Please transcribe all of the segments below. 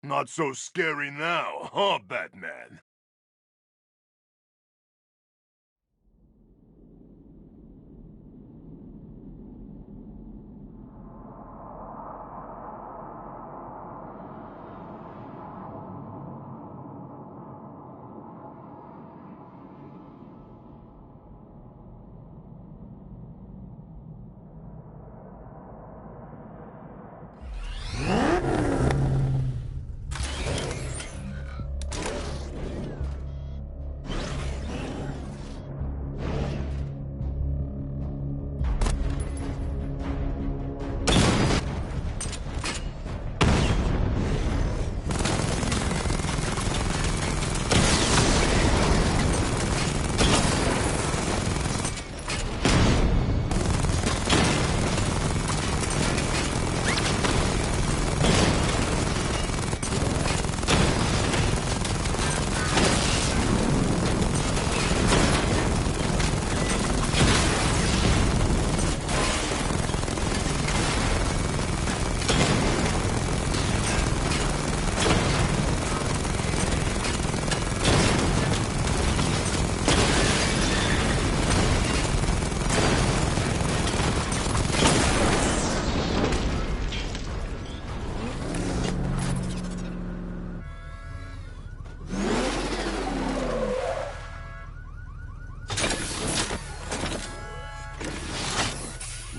Not so scary now, huh, Batman?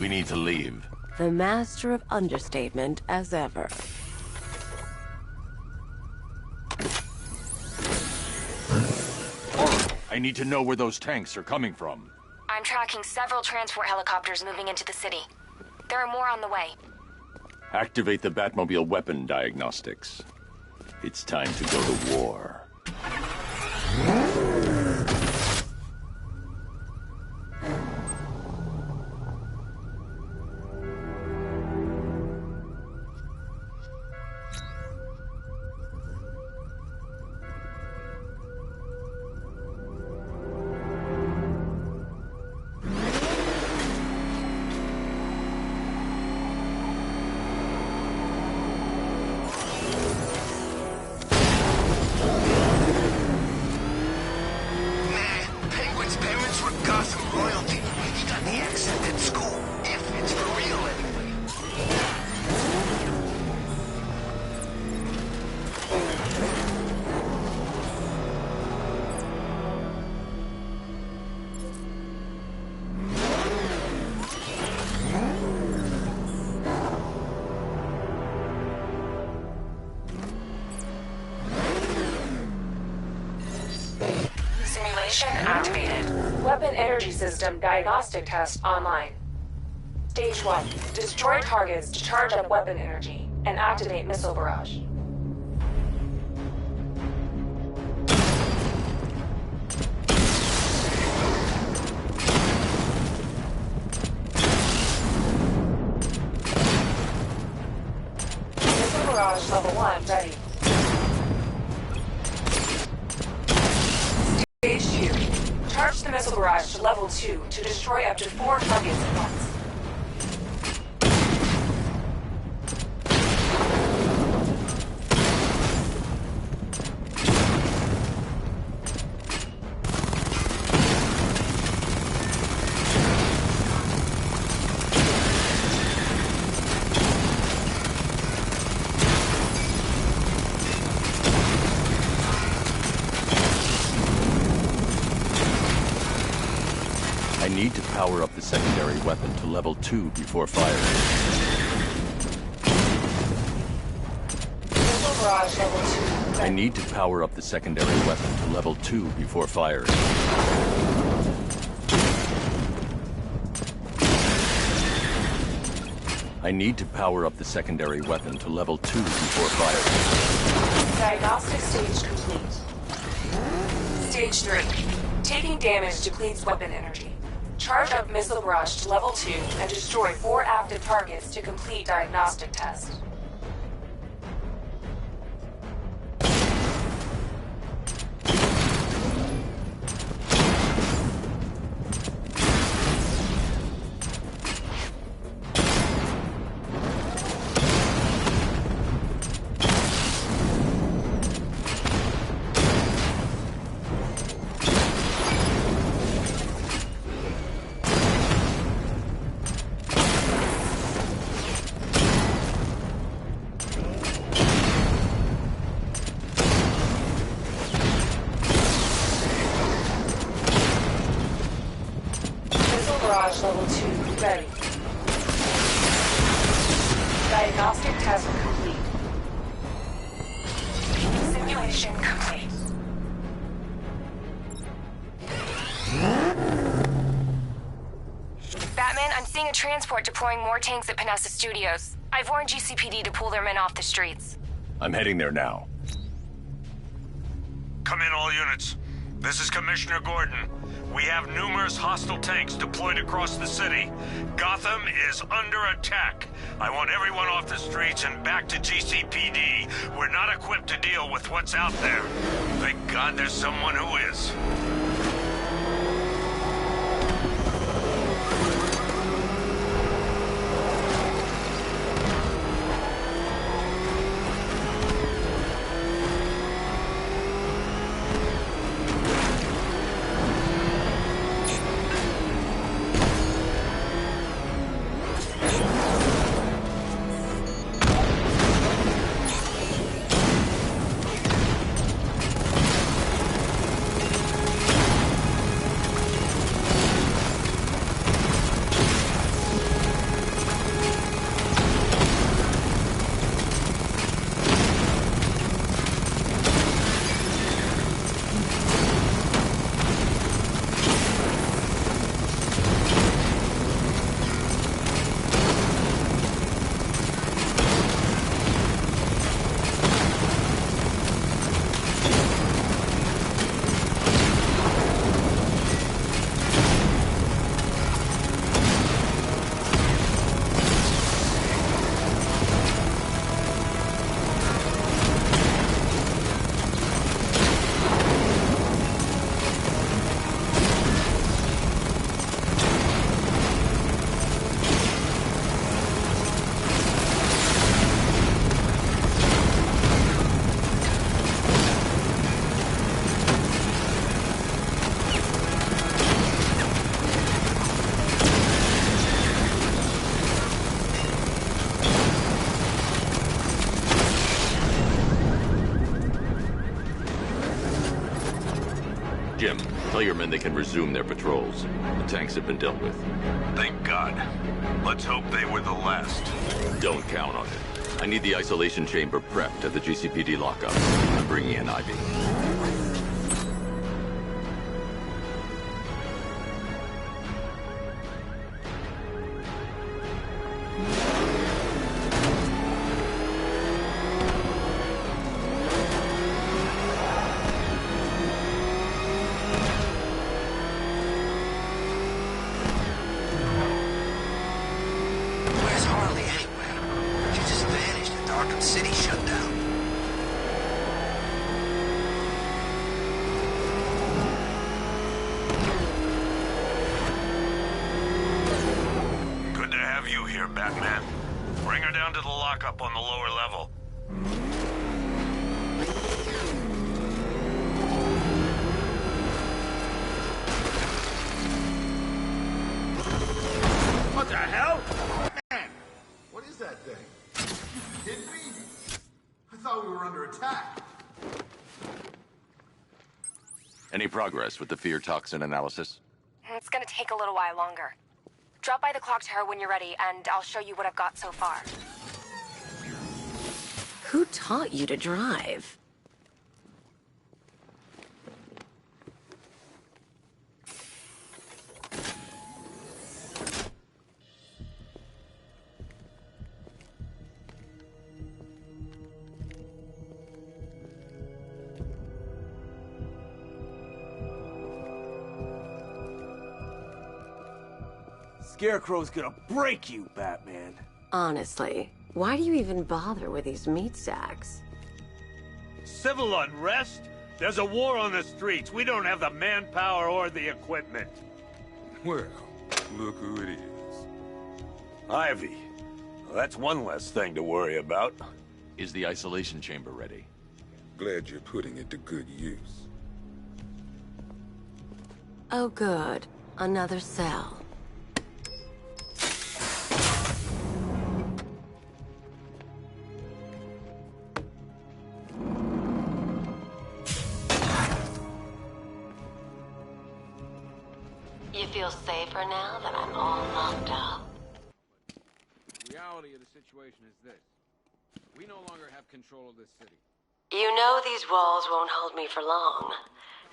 We need to leave. The master of understatement as ever. I need to know where those tanks are coming from. I'm tracking several transport helicopters moving into the city. There are more on the way. Activate the Batmobile weapon diagnostics. It's time to go to war. Activated. Weapon energy system diagnostic test online. Stage 1. Destroy targets to charge up weapon energy and activate missile barrage. Missile barrage level 1 ready. Stage 2. Charge the missile barrage to level 2 to destroy up to 4 targets at once. I need to power up the secondary weapon to level 2 before firing. Missile barrage level 2. I need to power up the secondary weapon to level 2 before firing. I need to power up the secondary weapon to level 2 before firing. Diagnostic stage complete. Stage 3. Taking damage depletes weapon energy. Charge up missile barrage to level 2 and destroy 4 active targets to complete diagnostic test. complete. Simulation complete. Batman, I'm seeing a transport deploying more tanks at Panessa Studios. I've warned GCPD to pull their men off the streets. I'm heading there now. Come in, all units. This is Commissioner Gordon. We have numerous hostile tanks deployed across the city. Gotham is under attack. I want everyone off the streets and back to GCPD. We're not equipped to deal with what's out there. Thank God there's someone who is. Jim, tell your men they can resume their patrols. The tanks have been dealt with. Thank God. Let's hope they were the last. Don't count on it. I need the isolation chamber prepped at the GCPD lockup. I'm bringing in Ivy. Where's Harley anyway? She just vanished and Arkham City shut down. Good to have you here, Batman. Bring her down to the lockup on the lower level. What the hell? Man, what is that thing? Kidding me? I thought we were under attack. Any progress with the fear toxin analysis? It's gonna take a little while longer. Drop by the clock tower when you're ready, and I'll show you what I've got so far. Who taught you to drive? Scarecrow's gonna break you, Batman. Honestly, why do you even bother with these meat sacks? Civil unrest? There's a war on the streets. We don't have the manpower or the equipment. Well, look who it is. Ivy. Well, that's one less thing to worry about. Is the isolation chamber ready? Glad you're putting it to good use. Oh good, another cell. You feel safer now that I'm all locked up? The reality of the situation is this. no longer have control of this city. You know these walls won't hold me for long.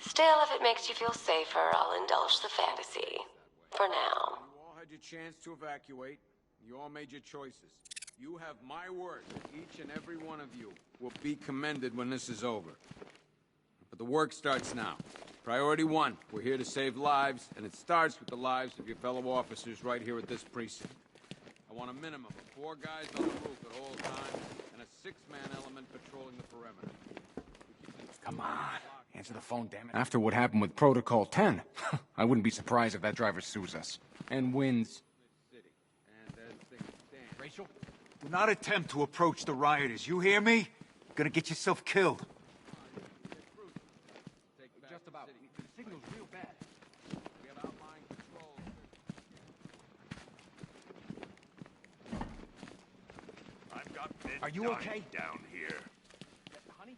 Still, if it makes you feel safer, I'll indulge the fantasy. For now. You all had your chance to evacuate. You all made your choices. You have my word that each and every one of you will be commended when this is over. But the work starts now. Priority 1, we're here to save lives, and it starts with the lives of your fellow officers right here at this precinct. I want a minimum of 4 guys on the roof at all times, and a 6-man element patrolling the perimeter. Come on. Answer the phone, damn it. After what happened with Protocol 10, I wouldn't be surprised if that driver sues us. And wins. Rachel, do not attempt to approach the rioters. You hear me? You're gonna get yourself killed. Just about. The signal's real bad. We have outlying controls. I've got Are you okay? down here. Honey?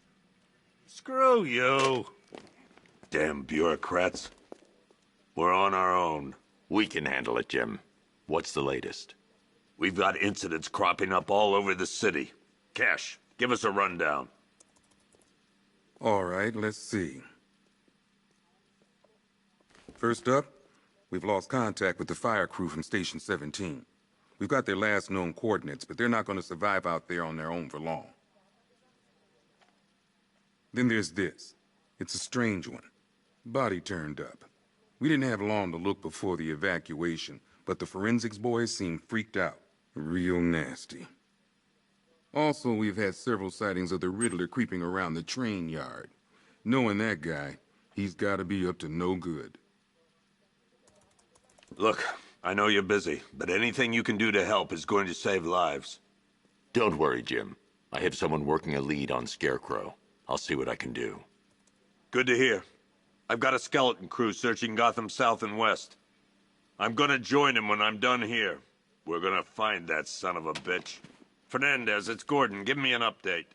Screw you. Damn bureaucrats. We're on our own. We can handle it, Jim. What's the latest? We've got incidents cropping up all over the city. Cash, give us a rundown. All right, let's see. First up, we've lost contact with the fire crew from Station 17. We've got their last known coordinates, but they're not going to survive out there on their own for long. Then there's this. It's a strange one. Body turned up. We didn't have long to look before the evacuation, but the forensics boys seemed freaked out. Real nasty. Also, we've had several sightings of the Riddler creeping around the train yard. Knowing that guy, he's got to be up to no good. Look, I know you're busy, but anything you can do to help is going to save lives. Don't worry, Jim. I have someone working a lead on Scarecrow. I'll see what I can do. Good to hear. I've got a skeleton crew searching Gotham South and West. I'm gonna join him when I'm done here. We're gonna find that son of a bitch. Fernandez, it's Gordon. Give me an update.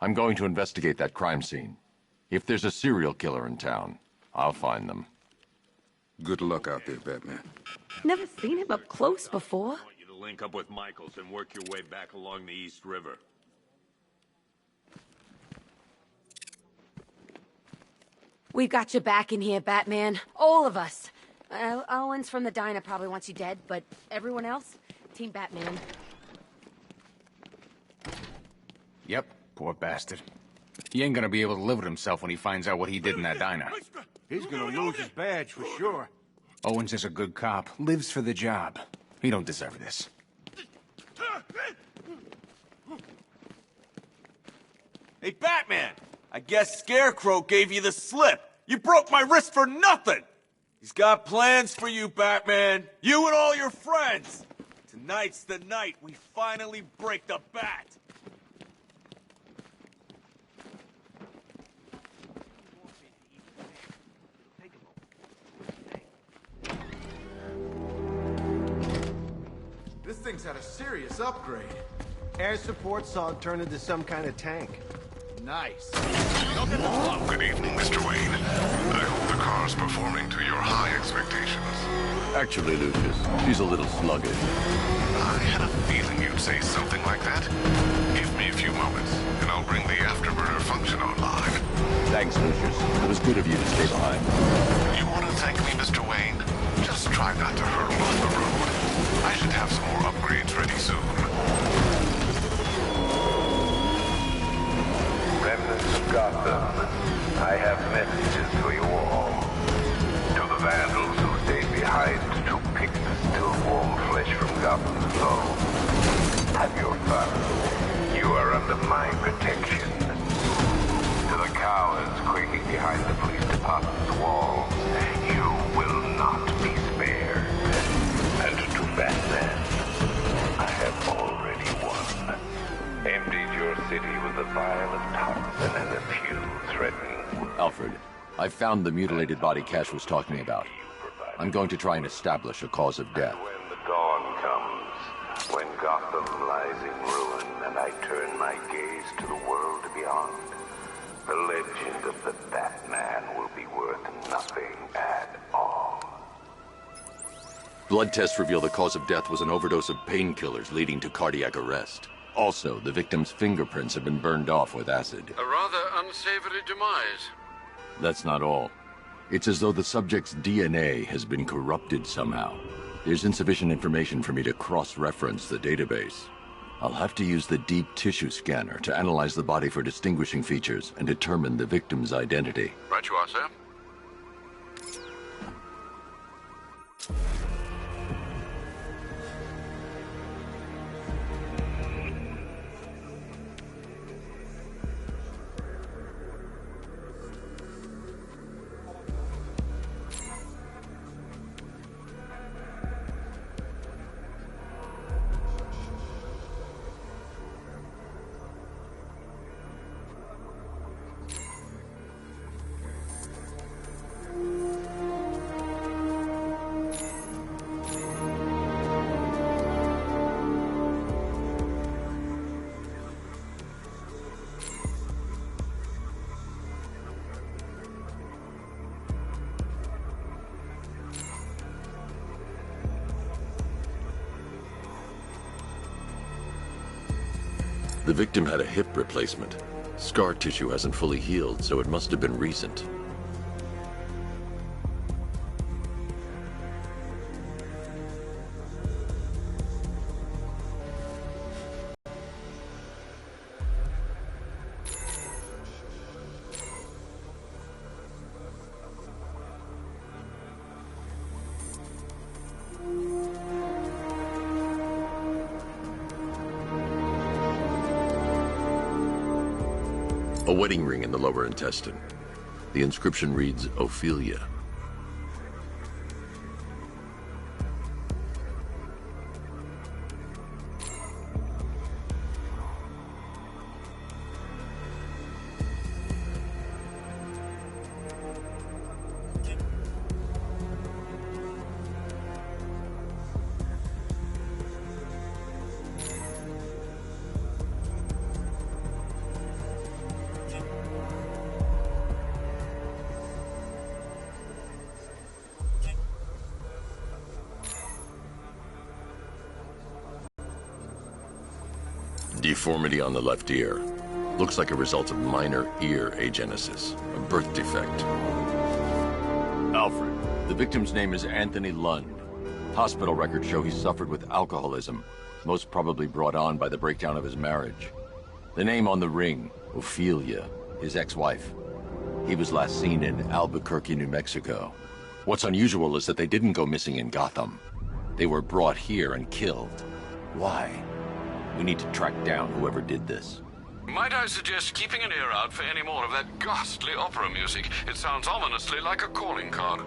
I'm going to investigate that crime scene. If there's a serial killer in town, I'll find them. Good luck out there, Batman. Never seen him up close before. I want you to link up with Michaels and work your way back along the East River. We've got your back in here, Batman. All of us. Owens from the diner probably wants you dead, but everyone else? Team Batman. Yep, poor bastard. He ain't gonna be able to live with himself when he finds out what he did in that diner. He's gonna lose his badge for sure. Owens is a good cop, lives for the job. He don't deserve this. Hey, Batman! I guess Scarecrow gave you the slip. You broke my wrist for nothing! He's got plans for you, Batman. You and all your friends. Tonight's the night we finally break the bat. This thing's had a serious upgrade. Air support saw it turn into some kind of tank. Nice. Good evening, Mr. Wayne. I hope the car's performing to your high expectations. Actually, Lucius, she's a little sluggish. I had a feeling you'd say something like that. Give me a few moments, and I'll bring the afterburner function online. Thanks, Lucius. It was good of you to stay behind. You want to thank me, Mr. Wayne? Just try not to hurtle off the road. I should have some more upgrades ready soon. Remnants of Gotham, I have messages for you all. To the Vandal. Gotham's foe. Have your fun. You are under my protection. To the cowards quaking behind the police department's walls, you will not be spared. And to Batman, I have already won. Emptied your city with a vial of toxin and a few threatening... Alfred, I found the mutilated body Cash was talking about. I'm going to try and establish a cause of death. And when the dawn comes, when Gotham lies in ruin and I turn my gaze to the world beyond, the legend of the Batman will be worth nothing at all. Blood tests reveal the cause of death was an overdose of painkillers leading to cardiac arrest. Also, the victim's fingerprints have been burned off with acid. A rather unsavory demise. That's not all. It's as though the subject's DNA has been corrupted somehow. There's insufficient information for me to cross-reference the database. I'll have to use the deep tissue scanner to analyze the body for distinguishing features and determine the victim's identity. Right you are, sir. The victim had a hip replacement. Scar tissue hasn't fully healed, so it must have been recent. A wedding ring in the lower intestine. The inscription reads, Ophelia. Deformity on the left ear. Looks like a result of minor ear agenesis, a birth defect. Alfred, the victim's name is Anthony Lund. Hospital records show he suffered with alcoholism, most probably brought on by the breakdown of his marriage. The name on the ring, Ophelia, his ex-wife. He was last seen in Albuquerque, New Mexico. What's unusual is that they didn't go missing in Gotham. They were brought here and killed. Why? We need to track down whoever did this. Might I suggest keeping an ear out for any more of that ghastly opera music? It sounds ominously like a calling card.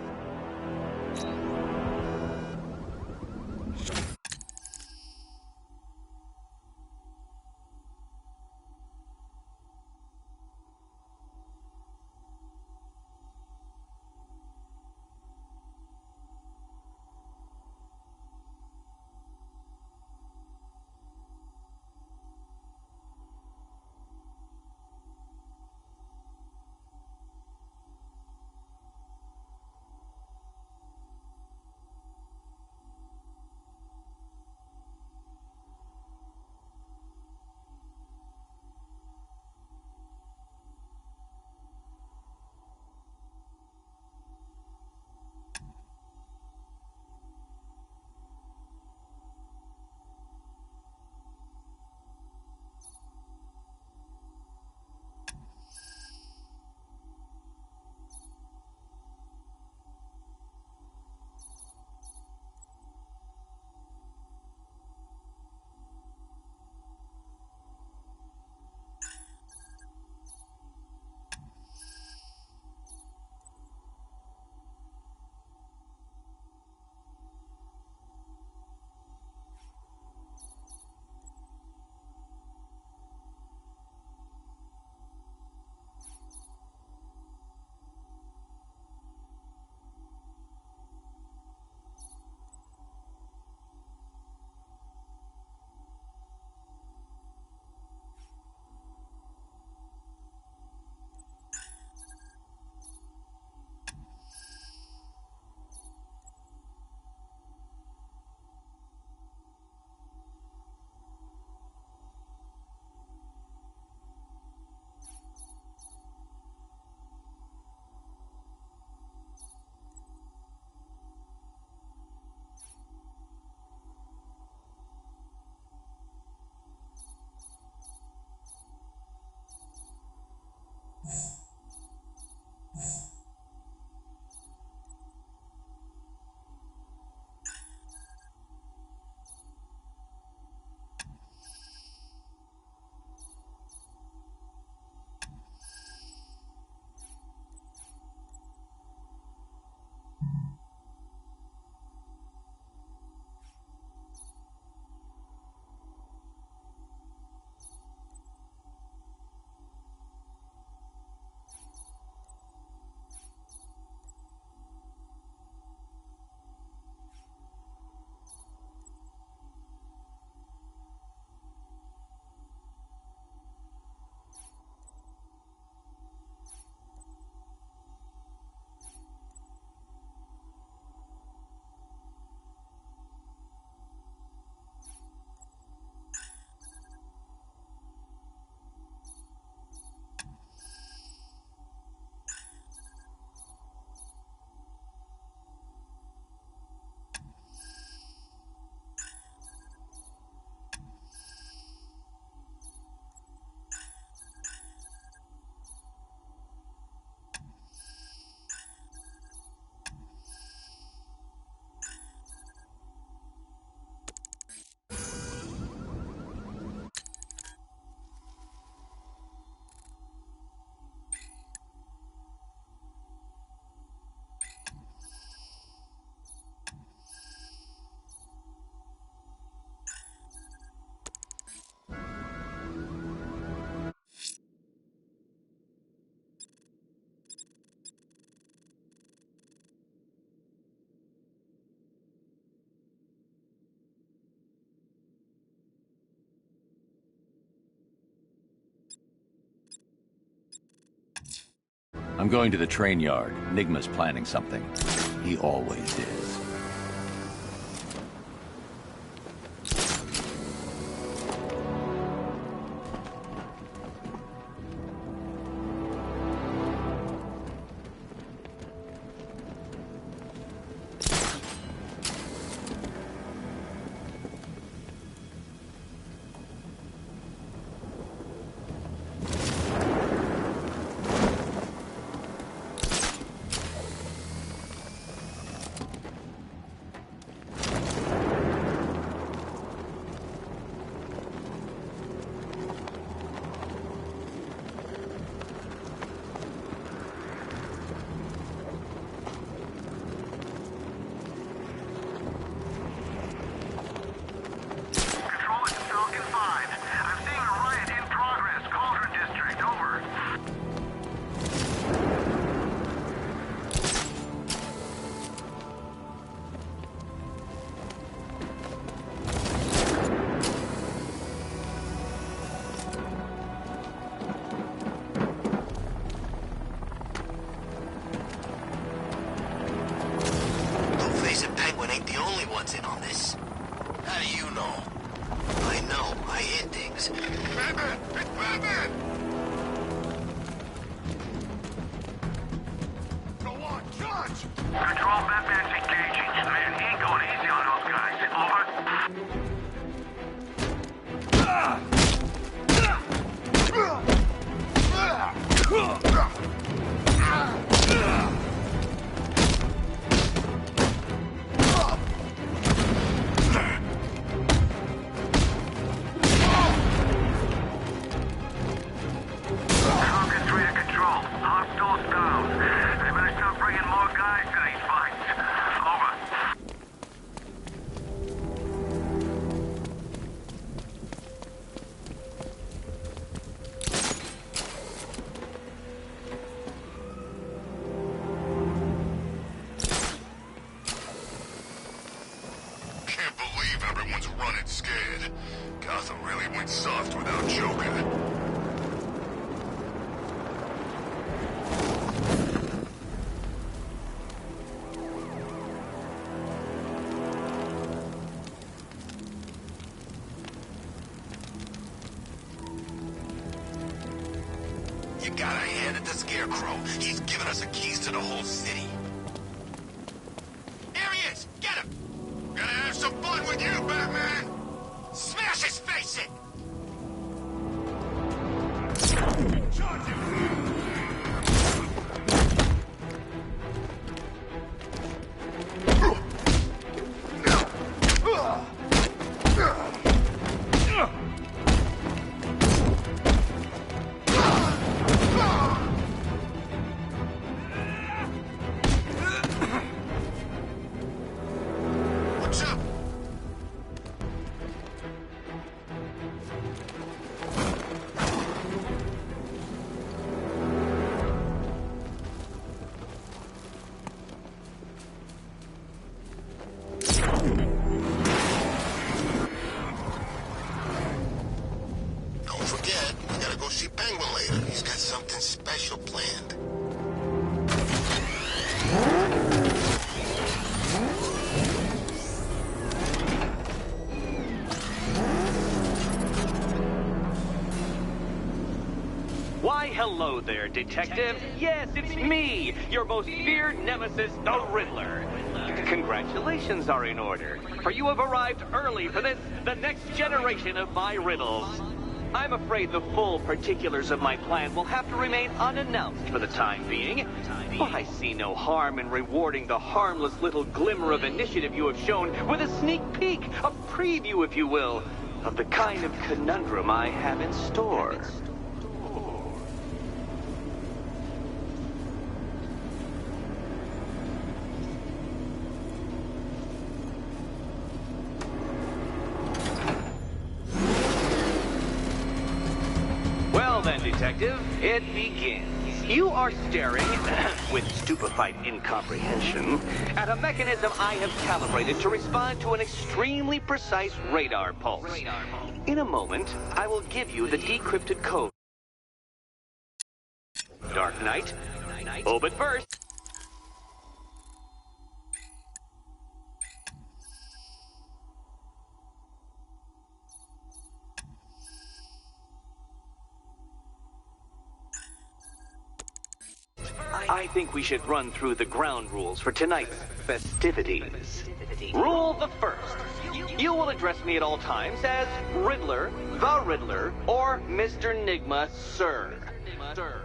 I'm going to the train yard. Nigma's planning something. He always is. You gotta hand it to Scarecrow. He's given us the keys to the whole city. There he is! Get him! Gonna have some fun with you, Batman! Smash his face in! Charge him! Hello there, Detective. Yes, it's me, your most feared nemesis, the Riddler. Congratulations are in order, for you have arrived early for the next generation of my riddles. I'm afraid the full particulars of my plan will have to remain unannounced for the time being, but I see no harm in rewarding the harmless little glimmer of initiative you have shown with a sneak peek, a preview, if you will, of the kind of conundrum I have in store. Detective, it begins. You are staring, with stupefied incomprehension, at a mechanism I have calibrated to respond to an extremely precise radar pulse. In a moment, I will give you the decrypted code. Dark Knight, Oh, but first... I think we should run through the ground rules for tonight's festivities. Rule the first. You will address me at all times as Riddler, the Riddler, or Mr. Nigma, sir.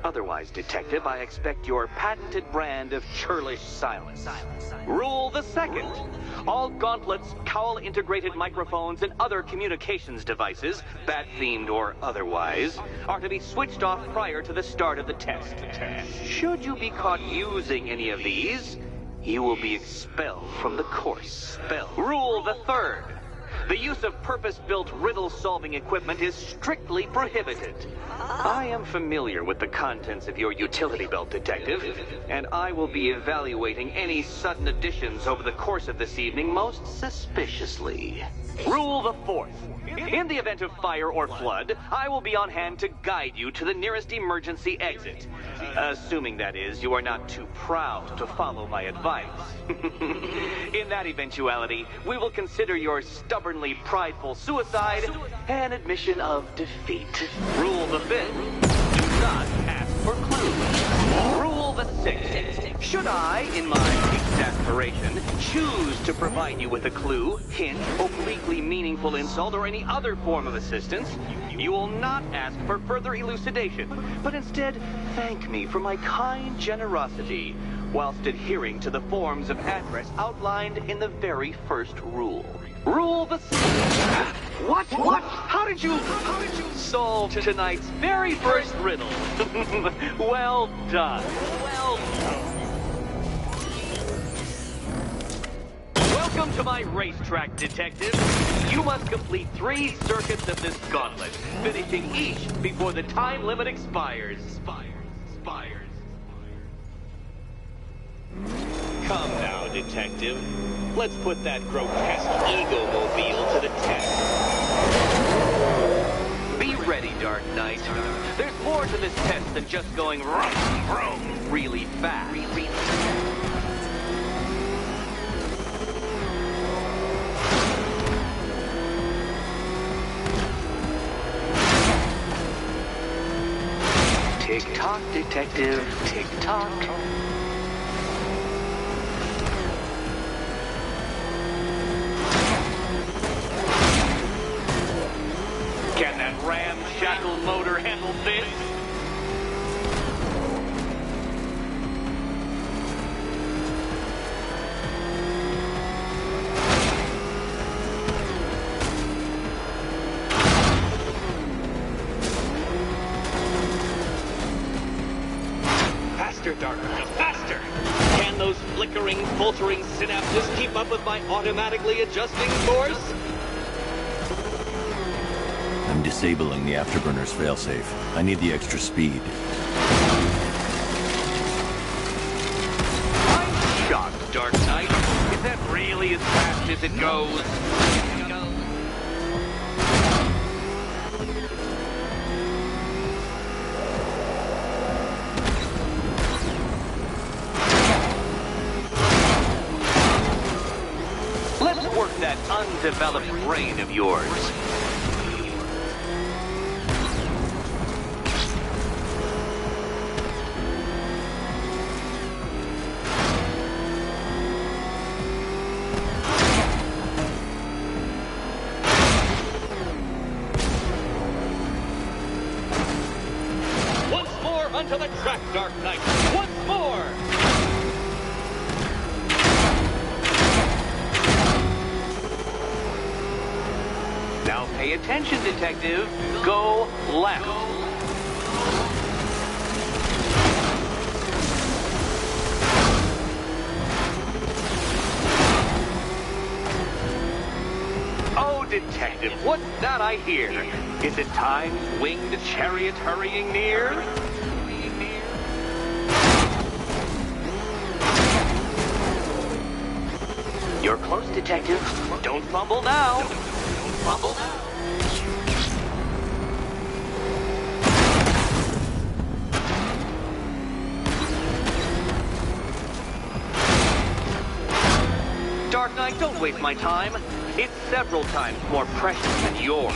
Otherwise, Detective, I expect your patented brand of churlish silence. Rule the second. All gauntlets, cowl-integrated microphones, and other communications devices, bat-themed or otherwise, are to be switched off prior to the start of the test. Should you be caught using any of these, you will be expelled from the course. Rule the third. The use of purpose-built riddle-solving equipment is strictly prohibited. I am familiar with the contents of your utility belt, Detective, and I will be evaluating any sudden additions over the course of this evening most suspiciously. Rule the fourth. In the event of fire or flood, I will be on hand to guide you to the nearest emergency exit. Assuming, that is, you are not too proud to follow my advice. In that eventuality, we will consider your stubbornly prideful suicide an admission of defeat. Rule the fifth. Do not ask for clues. Rule the sixth. Should I, in my exasperation, choose to provide you with a clue, hint, obliquely meaningful insult, or any other form of assistance, you will not ask for further elucidation, but instead thank me for my kind generosity, whilst adhering to the forms of address outlined in the very first rule. Rule the... What? How did you solve tonight's very first riddle? Well done. Welcome to my racetrack, Detective. You must complete 3 circuits of this gauntlet, finishing each before the time limit expires. Come now, Detective. Let's put that grotesque ego-mobile to the test. Be ready, Dark Knight. There's more to this test than just going really fast. Tick-tock, Detective, tick-tock. Can that ramshackle motor handle this? Faster, Dark Knight, faster! Can those flickering, faltering synapses keep up with my automatically adjusting course? I'm disabling the afterburner's failsafe. I need the extra speed. I'm shocked, Dark Knight. Is that really as fast as it goes? Let's work that undeveloped brain of yours. Onto the track, Dark Knight! Once more! Now pay attention, Detective. Go left. Oh, Detective, what's that I hear? Is it Time's winged chariot hurrying near? You're close, Detective. Don't fumble now. Don't fumble now. Dark Knight, don't waste my time. It's several times more precious than yours.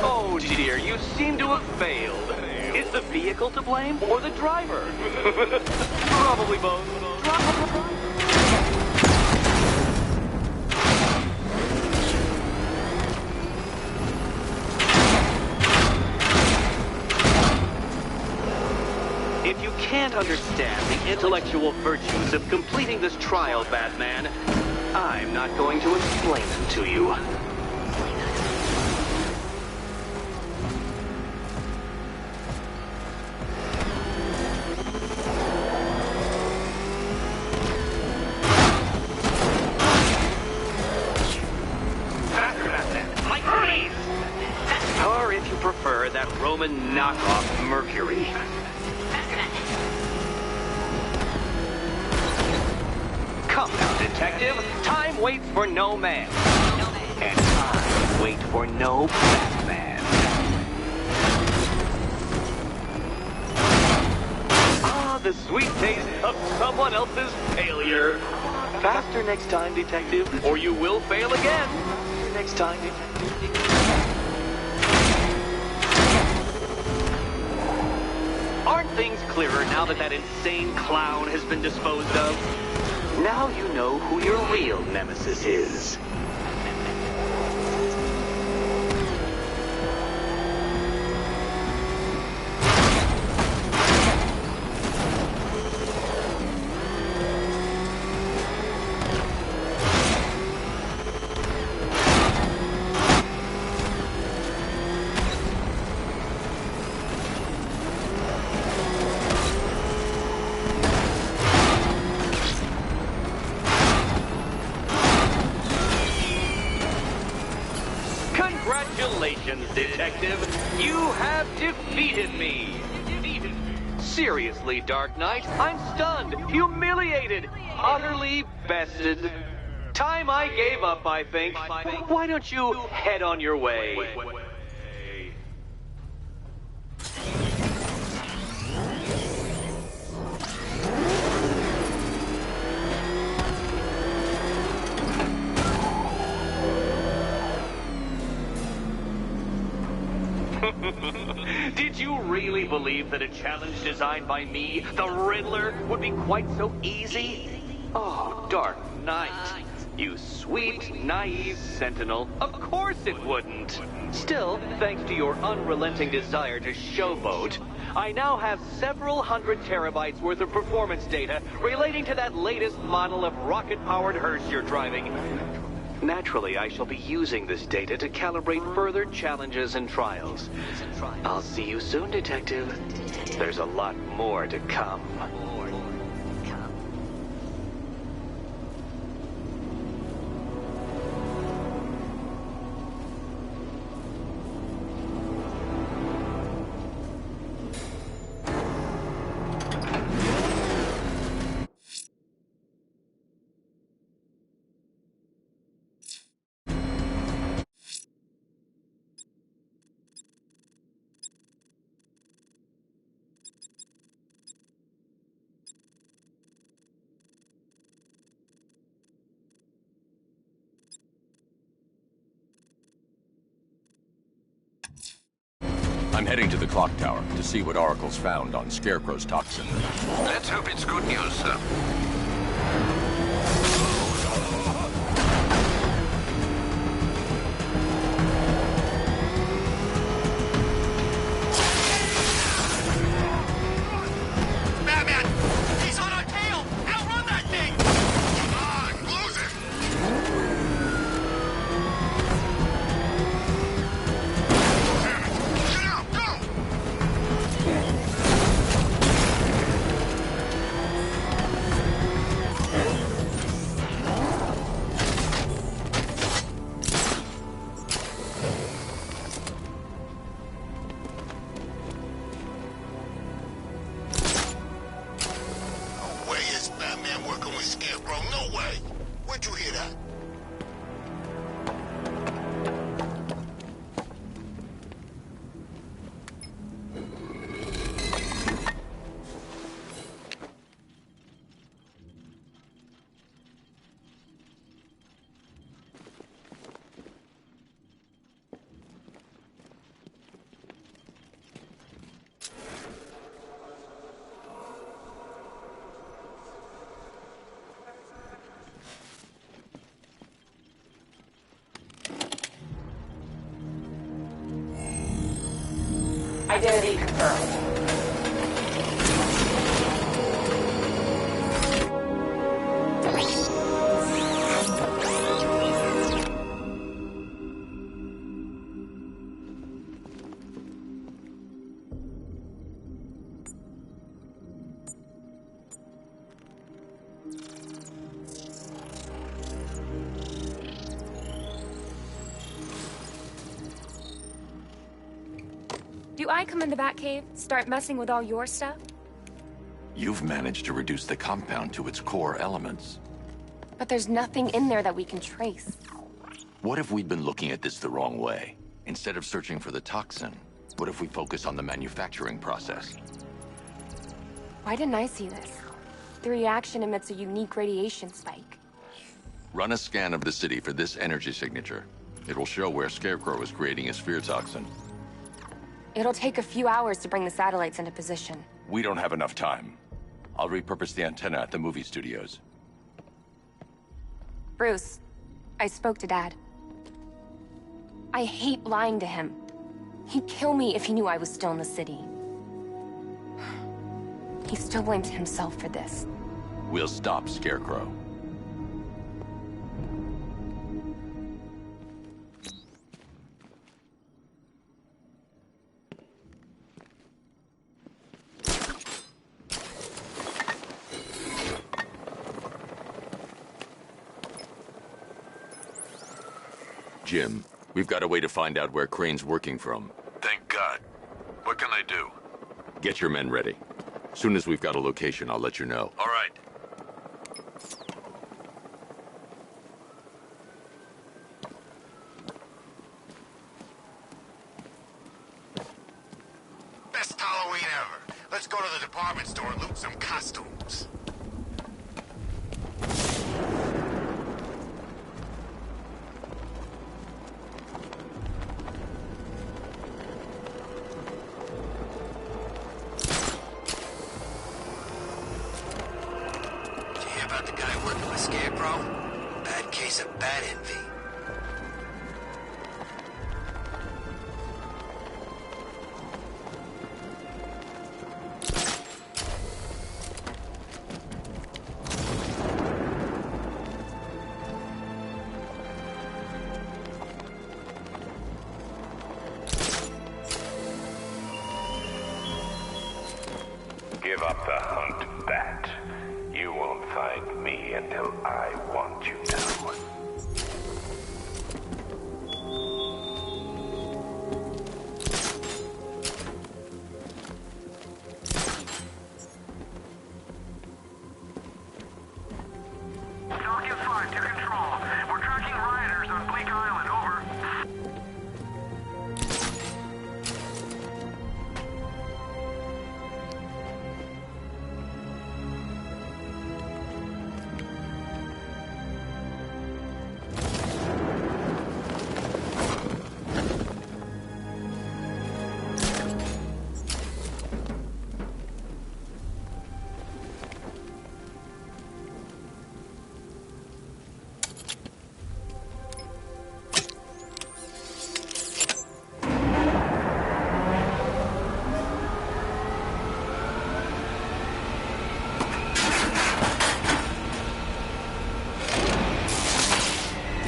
Oh dear, you seem to have failed. Is the vehicle to blame or the driver? Probably both. If you can't understand the intellectual virtues of completing this trial, Batman, I'm not going to explain them to you. Or if you prefer, that Roman knockoff Mercury. Come now, detective. Time waits for no man. And I wait for no Batman. Ah, the sweet taste of someone else's failure. Faster next time, detective, or you will fail again. Faster next time, detective. Aren't things clearer now that insane clown has been disposed of? Now you know who your real nemesis is. Congratulations, detective. You have defeated me. Seriously, Dark Knight, I'm stunned, humiliated, utterly bested. Time I gave up, I think. Why don't you head on your way? Did you really believe that a challenge designed by me, the Riddler, would be quite so easy? Oh, Dark Knight. You sweet, naive sentinel. Of course it wouldn't. Still, thanks to your unrelenting desire to showboat, I now have several hundred terabytes worth of performance data relating to that latest model of rocket-powered hearse you're driving. Naturally, I shall be using this data to calibrate further challenges and trials. I'll see you soon, detective. There's a lot more to come. I'm heading to the clock tower to see what Oracle's found on Scarecrow's toxin. Let's hope it's good news, sir. Batman! He's on our tail! Outrun that thing! Come on, lose it! Get out, go! No way is Batman working with Scarecrow. No way! Where'd you hear that? Identity confirmed. Do I come in the Batcave, start messing with all your stuff? You've managed to reduce the compound to its core elements. But there's nothing in there that we can trace. What if we'd been looking at this the wrong way? Instead of searching for the toxin, what if we focus on the manufacturing process? Why didn't I see this? The reaction emits a unique radiation spike. Run a scan of the city for this energy signature. It will show where Scarecrow is creating his fear toxin. It'll take a few hours to bring the satellites into position. We don't have enough time. I'll repurpose the antenna at the movie studios. Bruce, I spoke to Dad. I hate lying to him. He'd kill me if he knew I was still in the city. He still blames himself for this. We'll stop Scarecrow. Jim, we've got a way to find out where Crane's working from. Thank God. What can I do? Get your men ready. Soon as we've got a location, I'll let you know. All right. Best Halloween ever. Let's go to the department store and loot some costumes. Scarecrow? Bad case of bat envy. Give up the hunt, Bat. You won't find me until I want you to. Falcon 5 to control. We're tracking rioters on Bleak Island, over.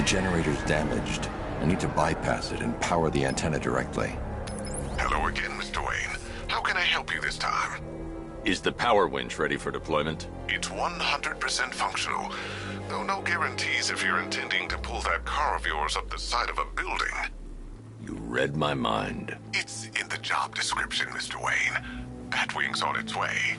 Generator's damaged. I need to bypass it and power the antenna directly. Hello again, Mr. Wayne. How can I help you this time? Is the power winch ready for deployment? It's 100% functional, though no guarantees if you're intending to pull that car of yours up the side of a building. You read my mind. It's in the job description, Mr. Wayne. Batwing's on its way.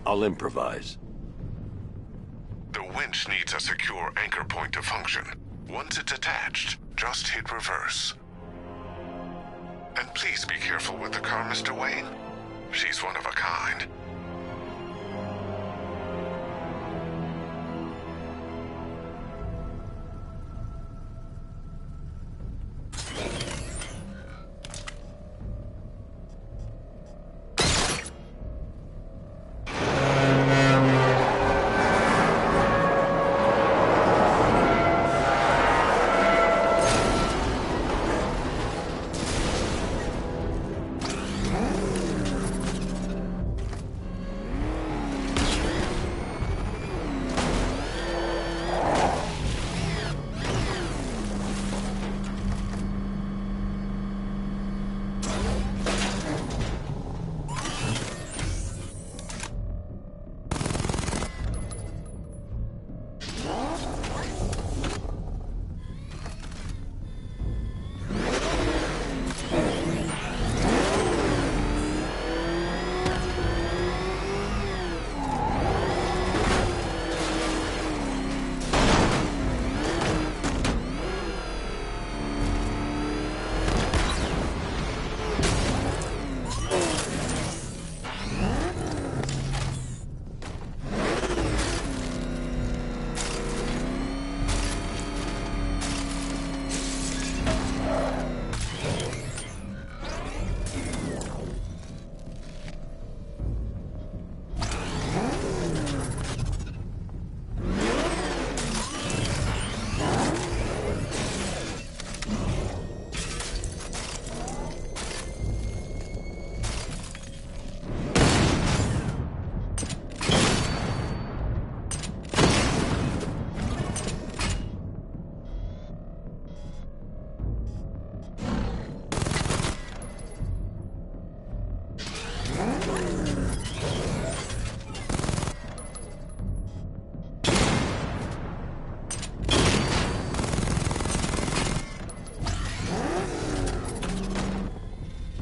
I'll improvise. The winch needs a secure anchor point to function. Once it's attached, just hit reverse. And please be careful with the car, Mr. Wayne. She's one of a kind.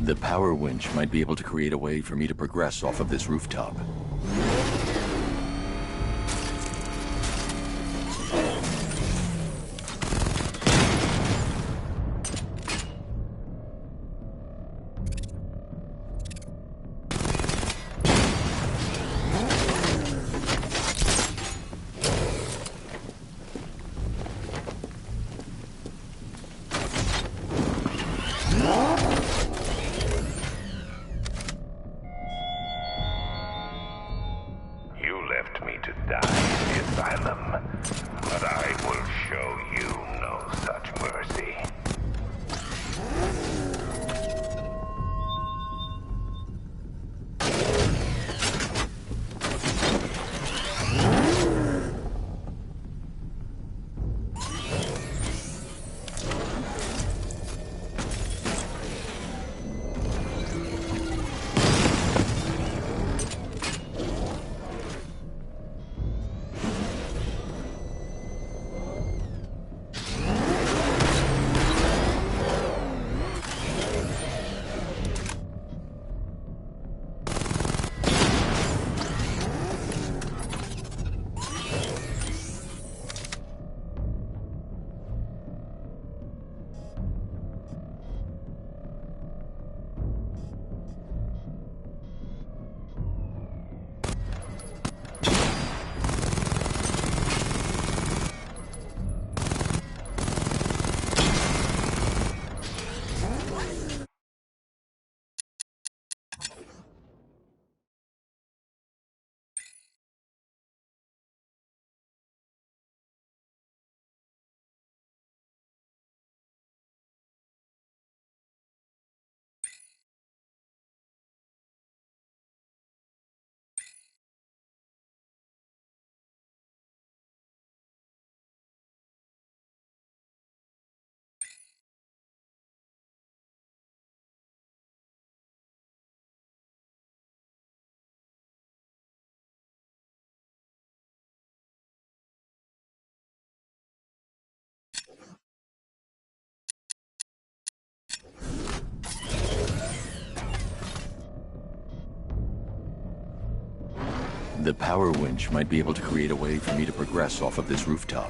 The power winch might be able to create a way for me to progress off of this rooftop. The power winch might be able to create a way for me to progress off of this rooftop.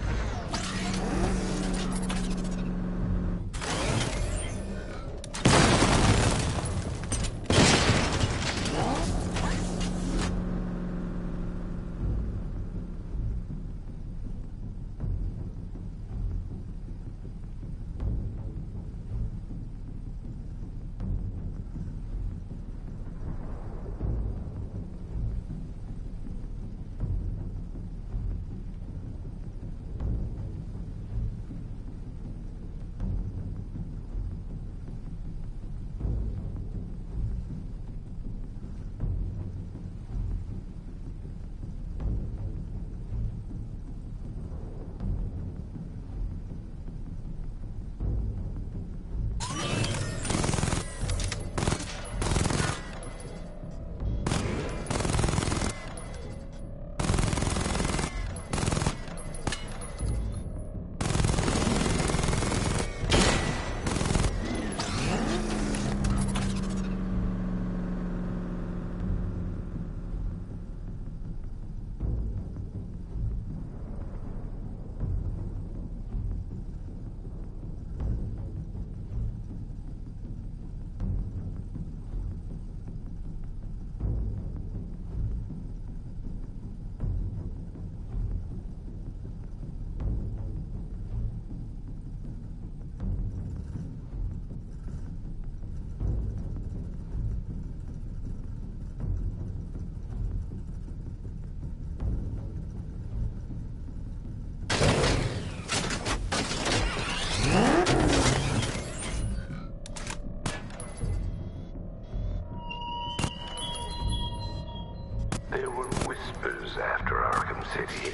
There were whispers after Arkham City.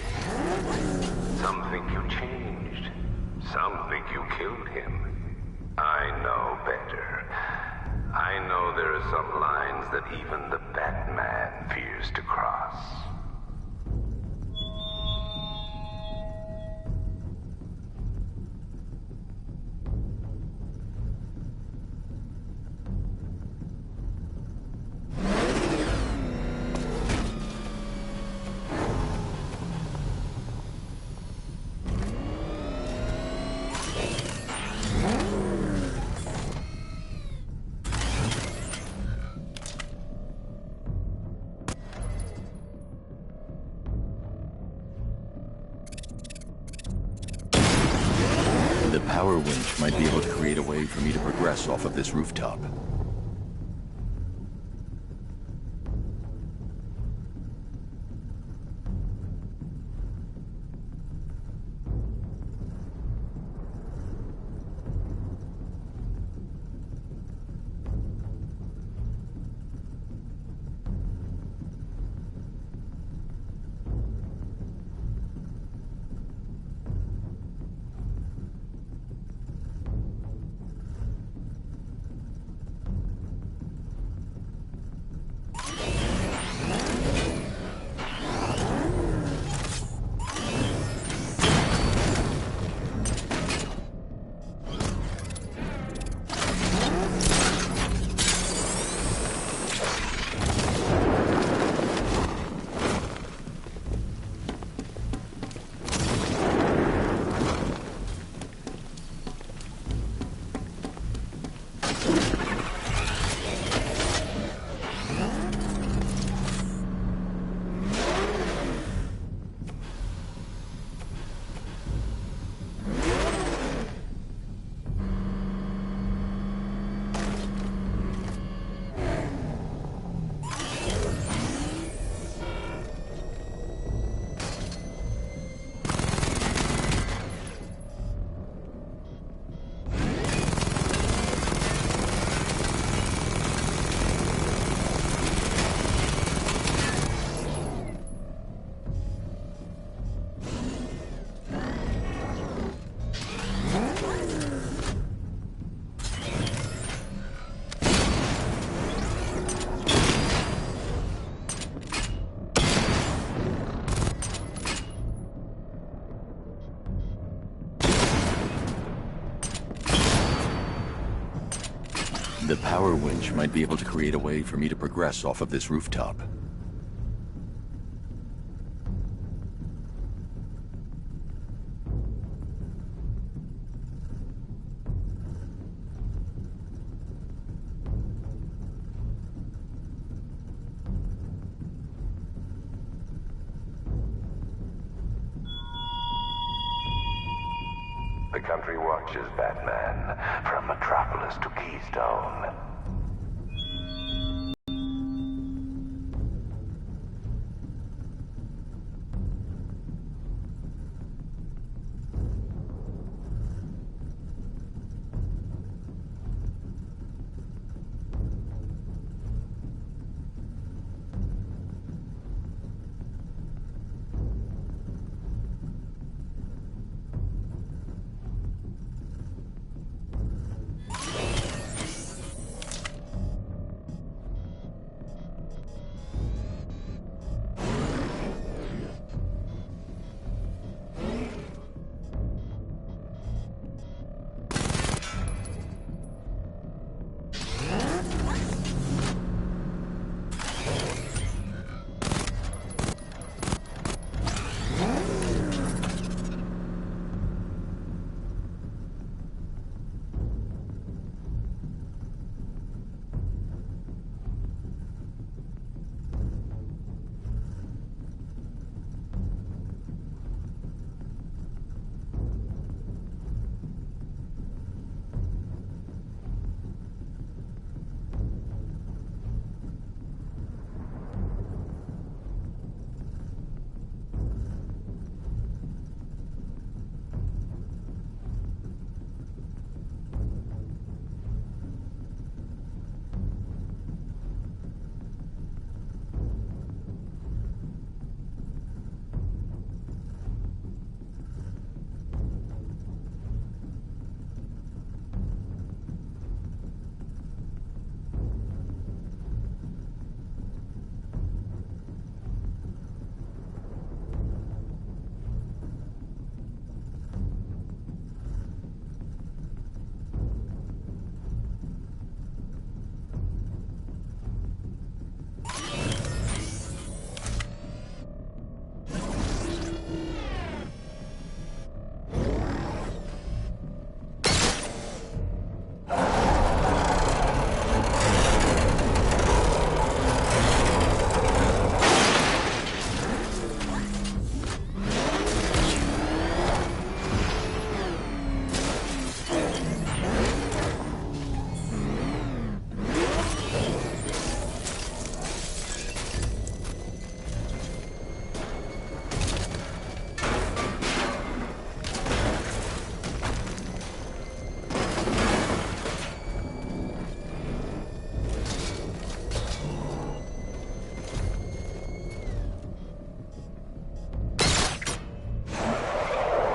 Some think you changed. Some think you killed him. I know better. I know there are some lines that even the Batman fears to cross. The power winch might be able to create a way for me to progress off of this rooftop. The power winch might be able to create a way for me to progress off of this rooftop. country watches, Batman. From Metropolis to Keystone.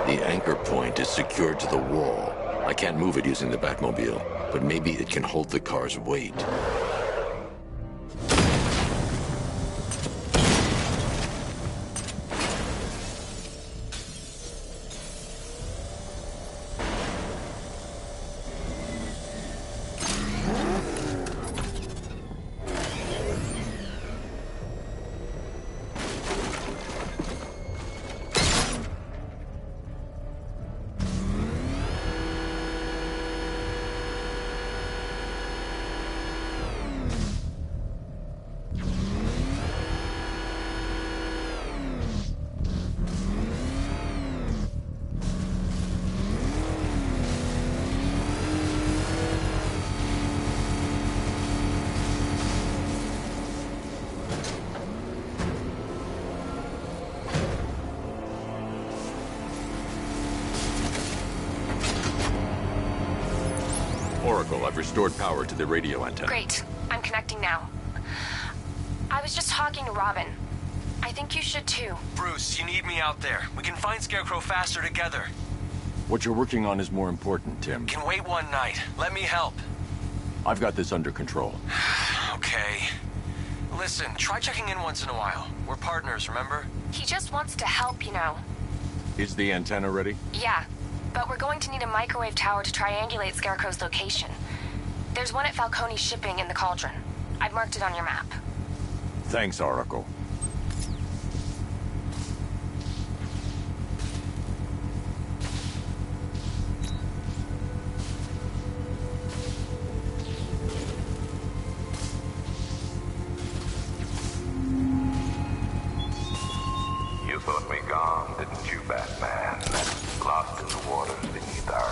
The anchor point is secured to the wall. I can't move it using the Batmobile, but maybe it can hold the car's weight. Oracle, I've restored power to the radio antenna. Great. I'm connecting now. I was just talking to Robin. I think you should too. Bruce, you need me out there. We can find Scarecrow faster together. What you're working on is more important, Tim. Can wait one night. Let me help. I've got this under control. Okay. Listen, try checking in once in a while. We're partners, remember? He just wants to help, you know. Is the antenna ready? Yeah, but we're going to need a microwave tower to triangulate Scarecrow's location. There's one at Falcone's shipping in the Cauldron. I've marked it on your map. Thanks, Oracle. You thought me gone, didn't you, Batman? Lost in the waters beneath our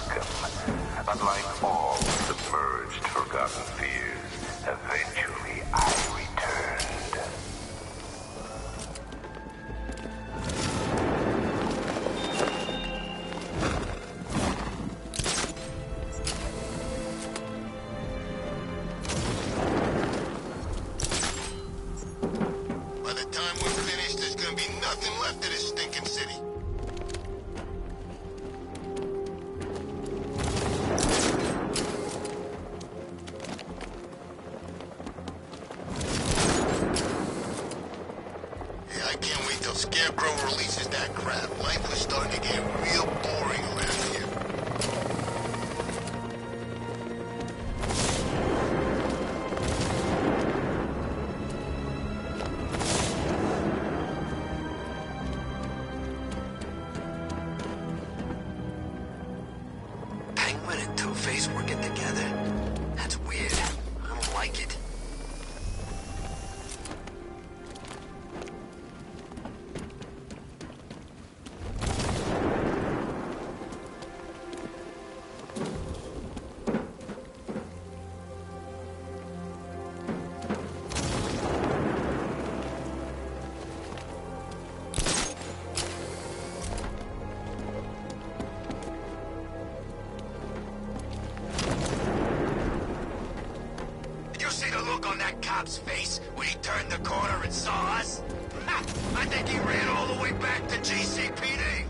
nothing left of this stinking city. Yeah, I can't wait till Scarecrow releases that crap. Life is starting to get real boring around here. Penguin and Two-Face working together? That's weird. I don't like it. Did you see the look on that cop's face when he turned the corner and saw us? Ha! I think he ran all the way back to GCPD.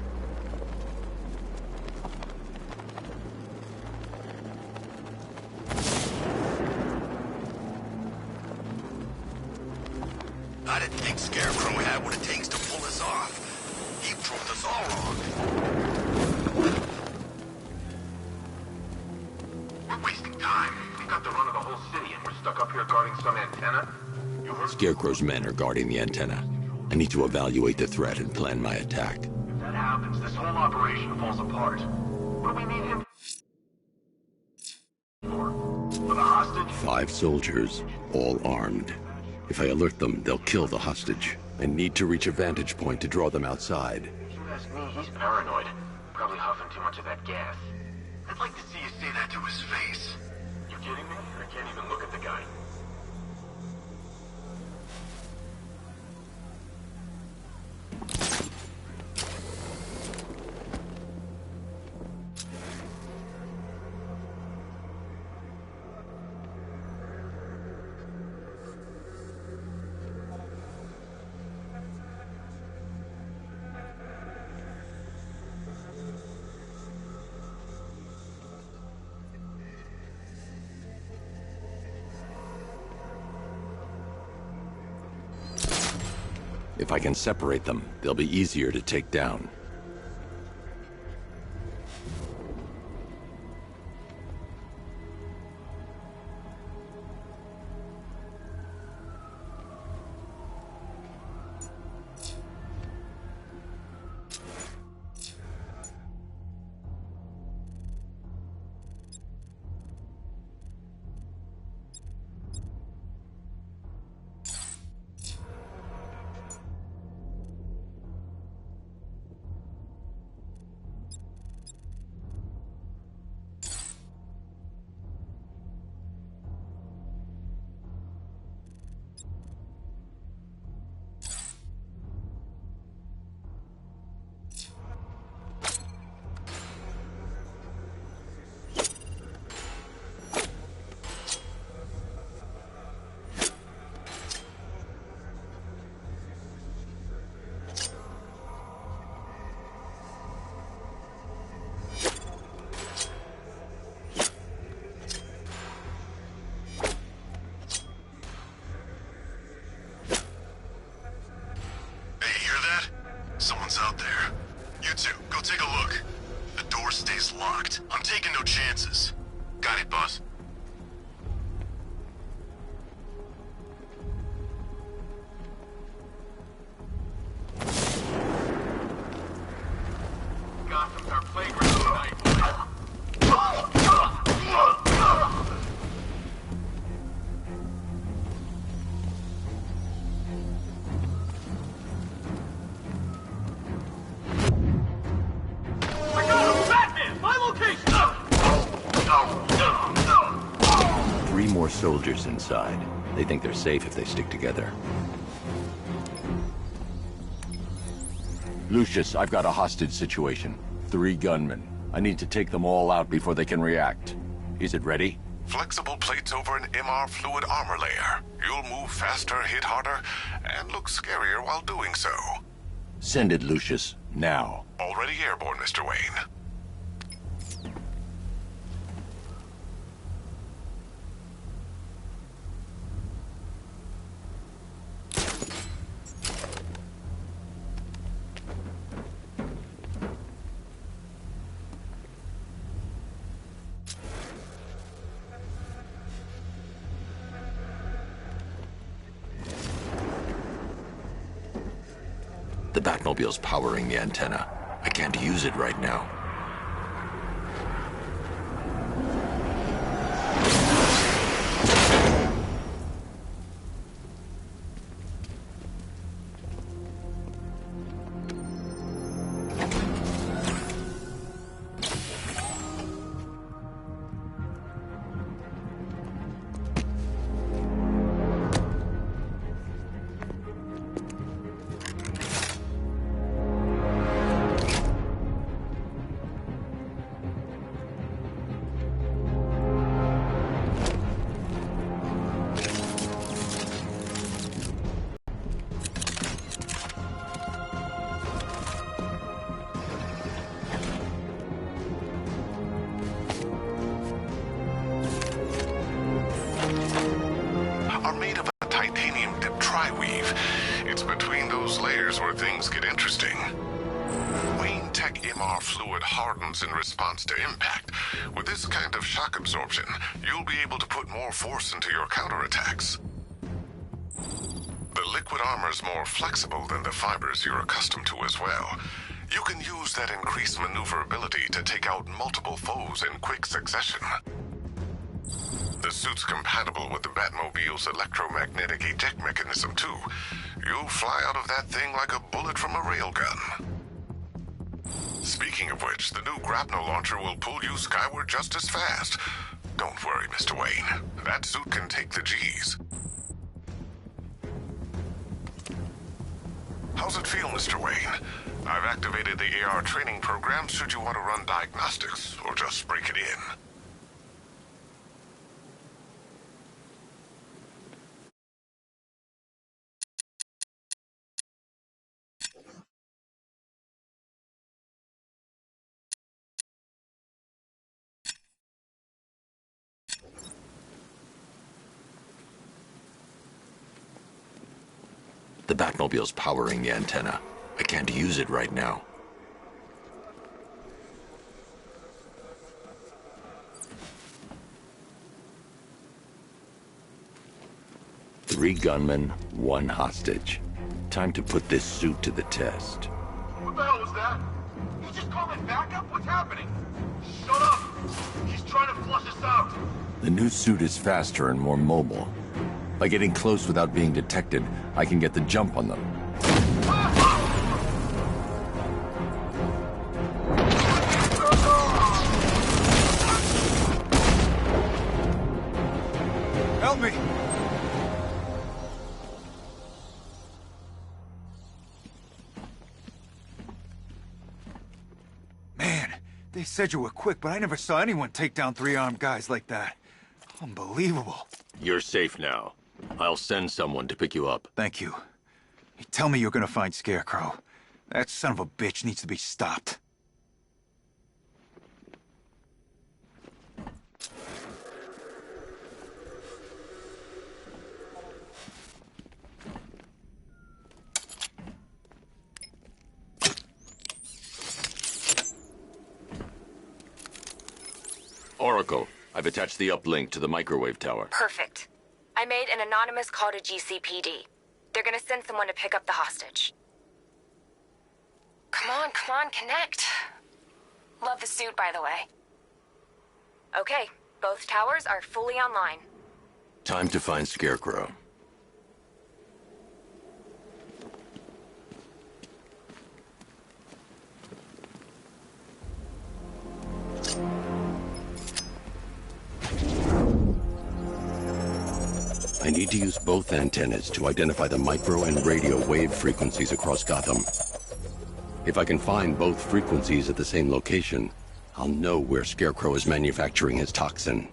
I didn't think Scarecrow had what it takes to pull us off. He proved us all wrong. We're wasting time. We've got the run of the whole city, and we're stuck up here guarding some antenna. You heard? Scarecrow's men are guarding the antenna. I need to evaluate the threat and plan my attack. If that happens, this whole operation falls apart. What do we need him for? For the hostage? 5 soldiers, all armed. If I alert them, they'll kill the hostage. I need to reach a vantage point to draw them outside. If you ask me, he's paranoid. Probably huffing too much of that gas. I'd like to see you say that to his face. You kidding me? I can't even look at the guy. If I can separate them, they'll be easier to take down. Someone's out there. You two, go take a look. The door stays locked. I'm taking no chances. Got it, boss. Gotham's our playground tonight, boys. Three more soldiers inside. They think they're safe if they stick together. Lucius, I've got a hostage situation. 3 gunmen. I need to take them all out before they can react. Is it ready? Flexible plates over an MR fluid armor layer. You'll move faster, hit harder, and look scarier while doing so. Send it, Lucius. Now. Already airborne, Mr. Wayne. The Batmobile's powering the antenna. I can't use it right now. Are made of a titanium-dipped tri-weave. It's between those layers where things get interesting. Wayne Tech MR fluid hardens in response to impact. With this kind of shock absorption, you'll be able to put more force into your counterattacks. The liquid armor's more flexible than the fibers you're accustomed to as well. You can use that increased maneuverability to take out multiple foes in quick succession. The suit's compatible with the Batmobile's electromagnetic eject mechanism, too. You'll fly out of that thing like a bullet from a railgun. Speaking of which, the new grapnel launcher will pull you skyward just as fast. Don't worry, Mr. Wayne. That suit can take the G's. How's it feel, Mr. Wayne? I've activated the AR training program should you want to run diagnostics, or just break it in. The Batmobile's powering the antenna. I can't use it right now. Three gunmen, one hostage. Time to put this suit to the test. What the hell was that? You just called in backup? What's happening? Shut up! He's trying to flush us out! The new suit is faster and more mobile. By getting close without being detected, I can get the jump on them. Help me! Man, they said you were quick, but I never saw anyone take down three-armed guys like that. Unbelievable. You're safe now. I'll send someone to pick you up. Thank you. Tell me you're gonna find Scarecrow. That son of a bitch needs to be stopped. Oracle, I've attached the uplink to the microwave tower. Perfect. I made an anonymous call to GCPD. They're gonna send someone to pick up the hostage. Come on, connect. Love the suit, by the way. Okay, both towers are fully online. Time to find Scarecrow. I need to use both antennas to identify the micro and radio wave frequencies across Gotham. If I can find both frequencies at the same location, I'll know where Scarecrow is manufacturing his toxin.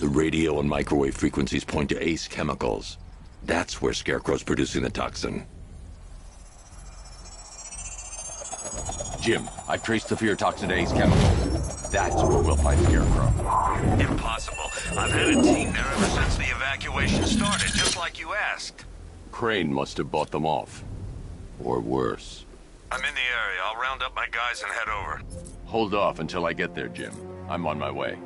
The radio and microwave frequencies point to ACE chemicals. That's where Scarecrow's producing the toxin. Jim, I've traced the fear toxin to ACE chemicals. That's where we'll find Scarecrow. Impossible. I've had a team there ever since the evacuation started, just like you asked. Crane must have bought them off. Or worse. I'm in the area. I'll round up my guys and head over. Hold off until I get there, Jim. I'm on my way.